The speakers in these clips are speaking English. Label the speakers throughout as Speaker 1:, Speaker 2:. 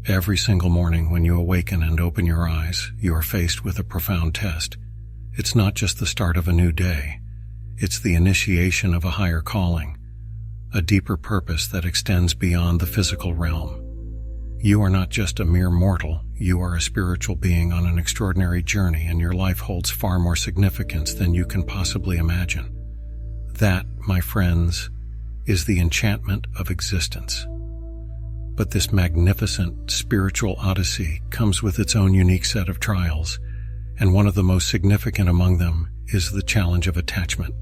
Speaker 1: Every single morning when you awaken and open your eyes, you are faced with a profound test. It's not just the start of a new day. It's the initiation of a higher calling, a deeper purpose that extends beyond the physical realm. You are not just a mere mortal, you are a spiritual being on an extraordinary journey, and your life holds far more significance than you can possibly imagine. That, my friends, is the enchantment of existence. But this magnificent spiritual odyssey comes with its own unique set of trials, and one of the most significant among them is the challenge of attachment.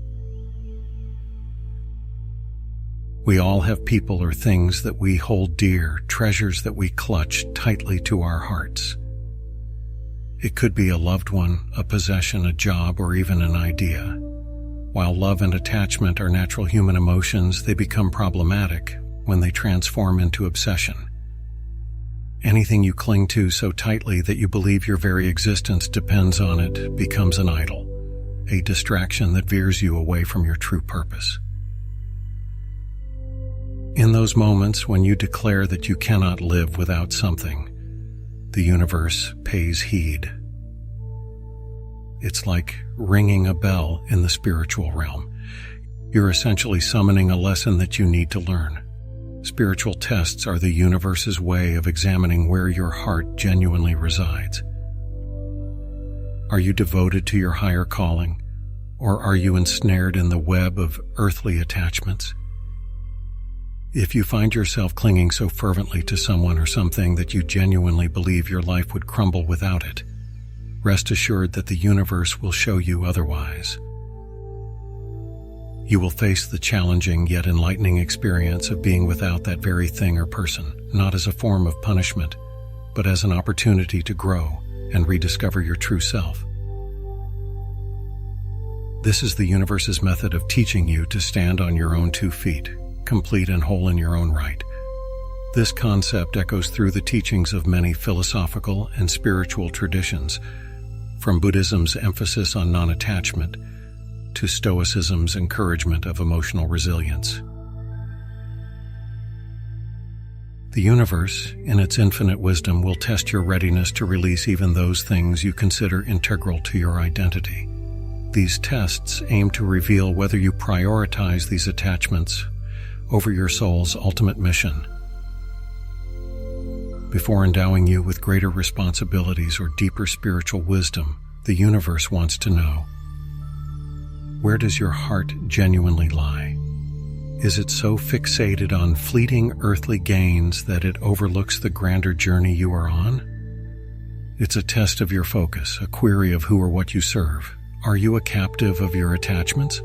Speaker 1: We all have people or things that we hold dear, treasures that we clutch tightly to our hearts. It could be a loved one, a possession, a job, or even an idea. While love and attachment are natural human emotions, they become problematic when they transform into obsession. Anything you cling to so tightly that you believe your very existence depends on it becomes an idol, a distraction that veers you away from your true purpose. In those moments when you declare that you cannot live without something, the universe pays heed. It's like ringing a bell in the spiritual realm. You're essentially summoning a lesson that you need to learn. Spiritual tests are the universe's way of examining where your heart genuinely resides. Are you devoted to your higher calling, or are you ensnared in the web of earthly attachments? If you find yourself clinging so fervently to someone or something that you genuinely believe your life would crumble without it, rest assured that the universe will show you otherwise. You will face the challenging yet enlightening experience of being without that very thing or person, not as a form of punishment, but as an opportunity to grow and rediscover your true self. This is the universe's method of teaching you to stand on your own 2 feet, complete and whole in your own right. This concept echoes through the teachings of many philosophical and spiritual traditions, from Buddhism's emphasis on non-attachment to Stoicism's encouragement of emotional resilience. The universe, in its infinite wisdom, will test your readiness to release even those things you consider integral to your identity. These tests aim to reveal whether you prioritize these attachments over your soul's ultimate mission. Before endowing you with greater responsibilities or deeper spiritual wisdom, the universe wants to know: where does your heart genuinely lie? Is it so fixated on fleeting earthly gains that it overlooks the grander journey you are on? It's a test of your focus, a query of who or what you serve. Are you a captive of your attachments?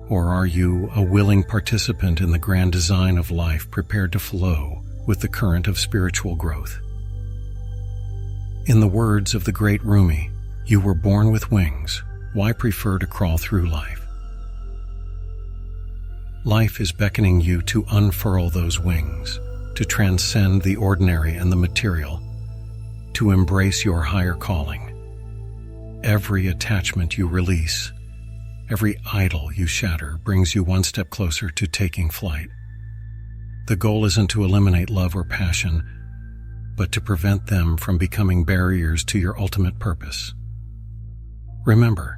Speaker 1: Or are you a willing participant in the grand design of life, prepared to flow with the current of spiritual growth? In the words of the great Rumi, "You were born with wings. Why prefer to crawl through life?" Life is beckoning you to unfurl those wings, to transcend the ordinary and the material, to embrace your higher calling. Every attachment you release, every idol you shatter, brings you one step closer to taking flight. The goal isn't to eliminate love or passion, but to prevent them from becoming barriers to your ultimate purpose. Remember,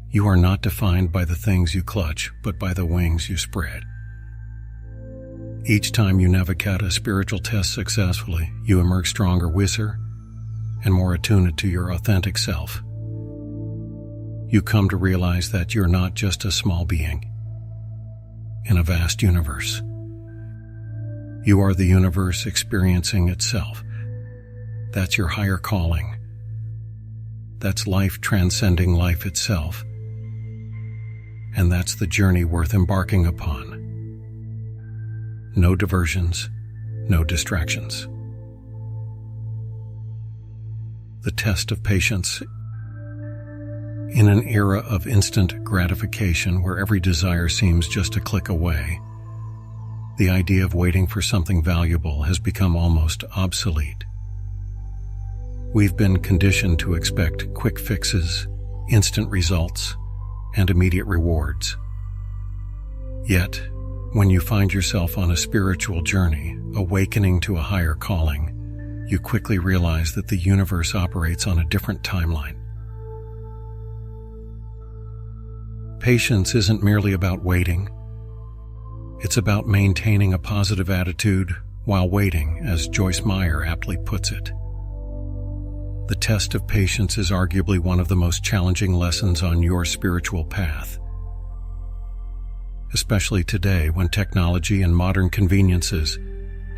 Speaker 1: you are not defined by the things you clutch, but by the wings you spread. Each time you navigate a spiritual test successfully, you emerge stronger, wiser, and more attuned to your authentic self. You come to realize that you're not just a small being in a vast universe. You are the universe experiencing itself. That's your higher calling. That's life transcending life itself. And that's the journey worth embarking upon. No diversions, no distractions. The test of patience. In an era of instant gratification where every desire seems just a click away, the idea of waiting for something valuable has become almost obsolete. We've been conditioned to expect quick fixes, instant results, and immediate rewards. Yet, When you find yourself on a spiritual journey, awakening to a higher calling, you quickly realize that the universe operates on a different timeline. Patience isn't merely about waiting. It's about maintaining a positive attitude while waiting, as Joyce Meyer aptly puts it. The test of patience is arguably one of the most challenging lessons on your spiritual path, especially today when technology and modern conveniences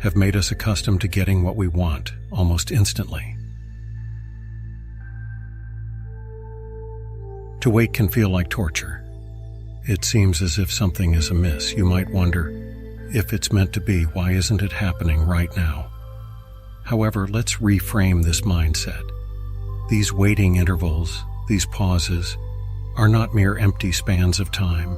Speaker 1: have made us accustomed to getting what we want almost instantly. To wait can feel like torture. It seems as if something is amiss. You might wonder, if it's meant to be, why isn't it happening right now? However, let's reframe this mindset. These waiting intervals, these pauses, are not mere empty spans of time.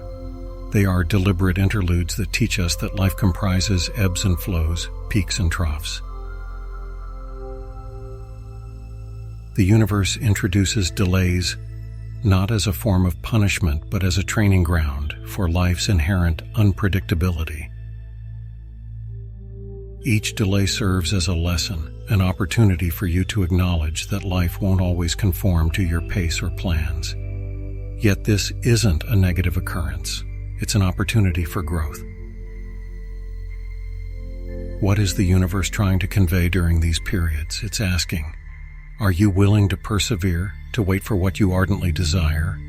Speaker 1: They are deliberate interludes that teach us that life comprises ebbs and flows, peaks and troughs. The universe introduces delays not as a form of punishment, but as a training ground for life's inherent unpredictability. Each delay serves as a lesson, an opportunity for you to acknowledge that life won't always conform to your pace or plans. Yet this isn't a negative occurrence. It's an opportunity for growth. What is the universe trying to convey during these periods? It's asking, are you willing to persevere, to wait for what you ardently desire?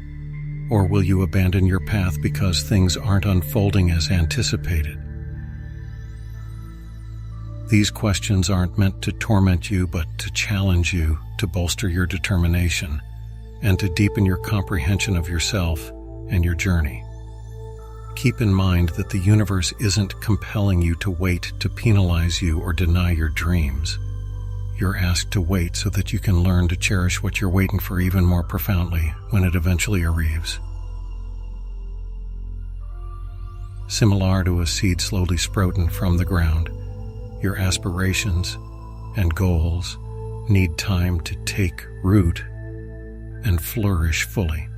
Speaker 1: Or will you abandon your path because things aren't unfolding as anticipated? These questions aren't meant to torment you, but to challenge you, to bolster your determination, and to deepen your comprehension of yourself and your journey. Keep in mind that the universe isn't compelling you to wait to penalize you or deny your dreams. You're asked to wait so that you can learn to cherish what you're waiting for even more profoundly when it eventually arrives. Similar to a seed slowly sprouting from the ground, your aspirations and goals need time to take root and flourish fully.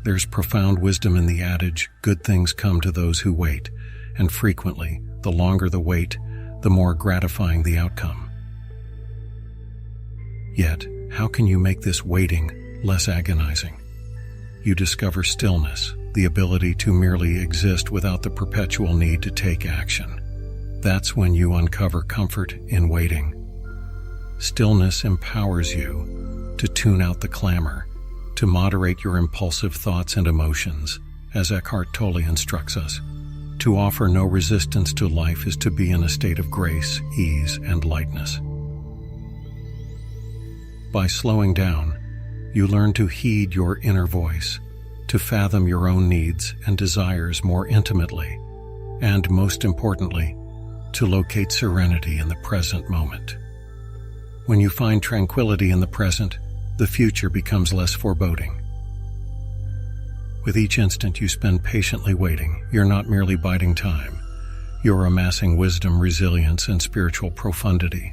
Speaker 1: There's profound wisdom in the adage, good things come to those who wait, and frequently, the longer the wait, the more gratifying the outcome. Yet, how can you make this waiting less agonizing? You discover stillness, the ability to merely exist without the perpetual need to take action. That's when you uncover comfort in waiting. Stillness empowers you to tune out the clamor, to moderate your impulsive thoughts and emotions, as Eckhart Tolle instructs us. To offer no resistance to life is to be in a state of grace, ease, and lightness. By slowing down, you learn to heed your inner voice, to fathom your own needs and desires more intimately, and most importantly, to locate serenity in the present moment. When you find tranquility in the present, the future becomes less foreboding. With each instant you spend patiently waiting, you're not merely biding time. You're amassing wisdom, resilience, and spiritual profundity.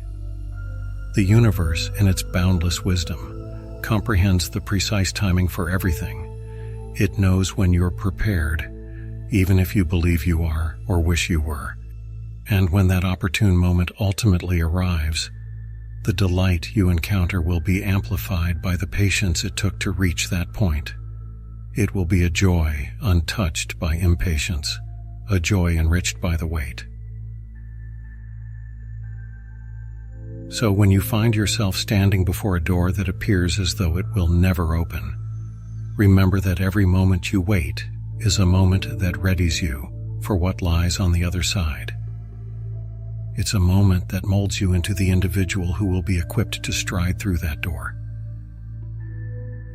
Speaker 1: The universe, in its boundless wisdom, comprehends the precise timing for everything. It knows when you're prepared, even if you believe you are or wish you were. And when that opportune moment ultimately arrives, the delight you encounter will be amplified by the patience it took to reach that point. It will be a joy untouched by impatience, a joy enriched by the wait. So when you find yourself standing before a door that appears as though it will never open, remember that every moment you wait is a moment that readies you for what lies on the other side. It's a moment that molds you into the individual who will be equipped to stride through that door.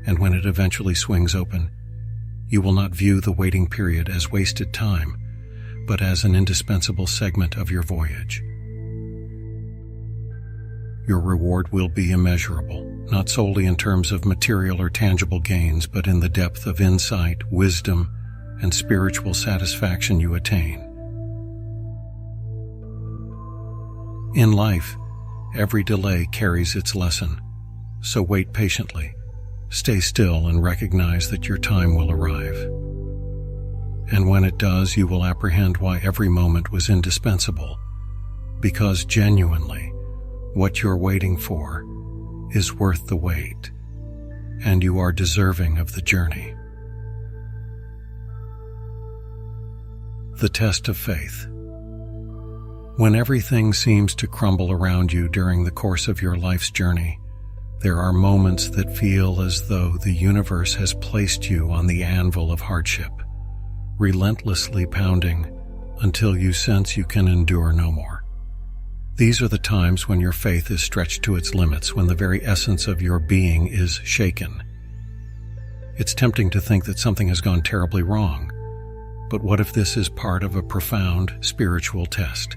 Speaker 1: And when it eventually swings open, you will not view the waiting period as wasted time, but as an indispensable segment of your voyage. Your reward will be immeasurable, not solely in terms of material or tangible gains, but in the depth of insight, wisdom, and spiritual satisfaction you attain. In life, every delay carries its lesson, so wait patiently, stay still, and recognize that your time will arrive. and when it does, you will apprehend why every moment was indispensable, because genuinely, what you're waiting for is worth the wait, and you are deserving of the journey. The test of faith. When everything seems to crumble around you during the course of your life's journey, there are moments that feel as though the universe has placed you on the anvil of hardship, relentlessly pounding until you sense you can endure no more. These are the times when your faith is stretched to its limits, when the very essence of your being is shaken. It's tempting to think that something has gone terribly wrong, but what if this is part of a profound spiritual test?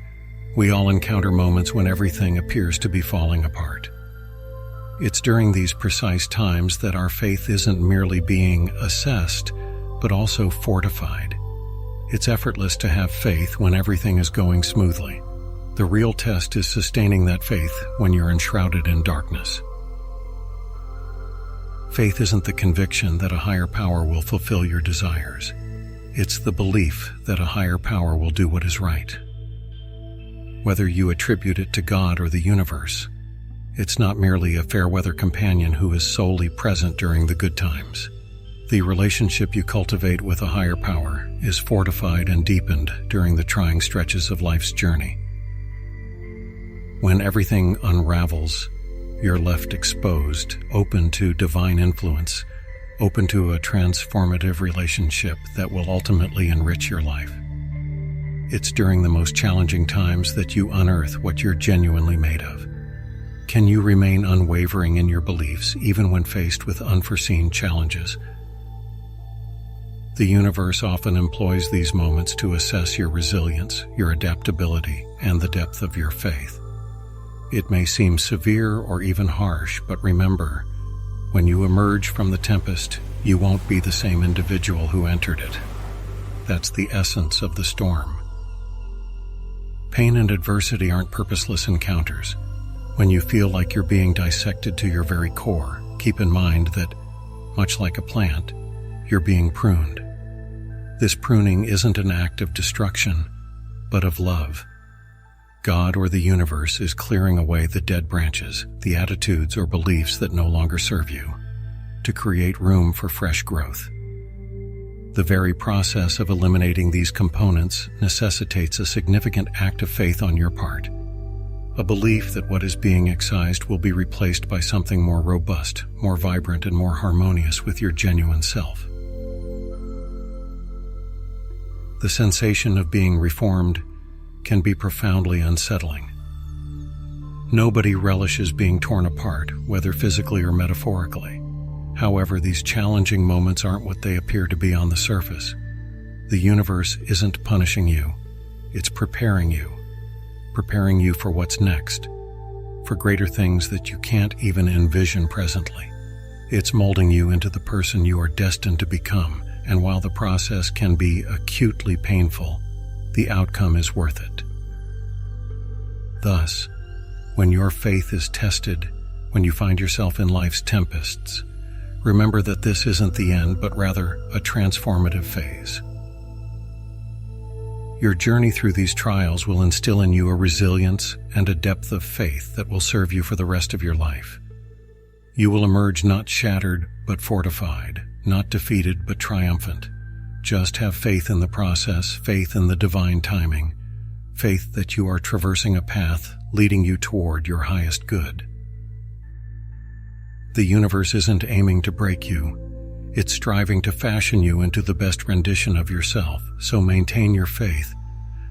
Speaker 1: We all encounter moments when everything appears to be falling apart. It's during these precise times that our faith isn't merely being assessed, but also fortified. It's effortless to have faith when everything is going smoothly. The real test is sustaining that faith when you're enshrouded in darkness. Faith isn't the conviction that a higher power will fulfill your desires. It's the belief that a higher power will do what is right. Whether you attribute it to God or the universe, it's not merely a fair-weather companion who is solely present during the good times. The relationship you cultivate with a higher power is fortified and deepened during the trying stretches of life's journey. When everything unravels, you're left exposed, open to divine influence, open to a transformative relationship that will ultimately enrich your life. It's during the most challenging times that you unearth what you're genuinely made of. Can you remain unwavering in your beliefs even when faced with unforeseen challenges? The universe often employs these moments to assess your resilience, your adaptability, and the depth of your faith. It may seem severe or even harsh, but remember, when you emerge from the tempest, you won't be the same individual who entered it. That's the essence of the storm. Pain and adversity aren't purposeless encounters. When you feel like you're being dissected to your very core, keep in mind that, much like a plant, you're being pruned. This pruning isn't an act of destruction, but of love. God or the universe is clearing away the dead branches, the attitudes or beliefs that no longer serve you, to create room for fresh growth. The very process of eliminating these components necessitates a significant act of faith on your part, a belief that what is being excised will be replaced by something more robust, more vibrant, and more harmonious with your genuine self. The sensation of being reformed can be profoundly unsettling. Nobody relishes being torn apart, whether physically or metaphorically. However, these challenging moments aren't what they appear to be on the surface. The universe isn't punishing you. It's preparing you for what's next, for greater things that you can't even envision presently. It's molding you into the person you are destined to become, and while the process can be acutely painful, the outcome is worth it. Thus, when your faith is tested, when you find yourself in life's tempests, remember that this isn't the end, but rather a transformative phase. Your journey through these trials will instill in you a resilience and a depth of faith that will serve you for the rest of your life. You will emerge not shattered, but fortified, not defeated, but triumphant. Just have faith in the process, faith in the divine timing, faith that you are traversing a path leading you toward your highest good. The universe isn't aiming to break you. It's striving to fashion you into the best rendition of yourself, so maintain your faith,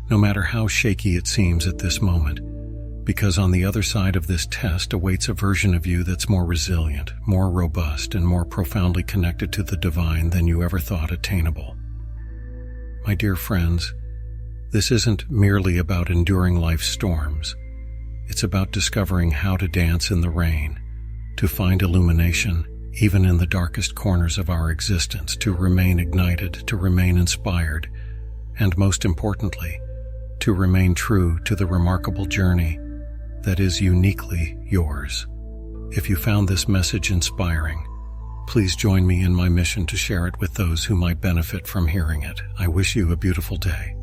Speaker 1: no matter how shaky it seems at this moment, because on the other side of this test awaits a version of you that's more resilient, more robust, and more profoundly connected to the divine than you ever thought attainable. My dear friends, this isn't merely about enduring life's storms. It's about discovering how to dance in the rain, to find illumination even in the darkest corners of our existence, to remain ignited, to remain inspired, and most importantly, to remain true to the remarkable journey that is uniquely yours. If you found this message inspiring, Please join me in my mission to share it with those who might benefit from hearing it. I wish you a beautiful day.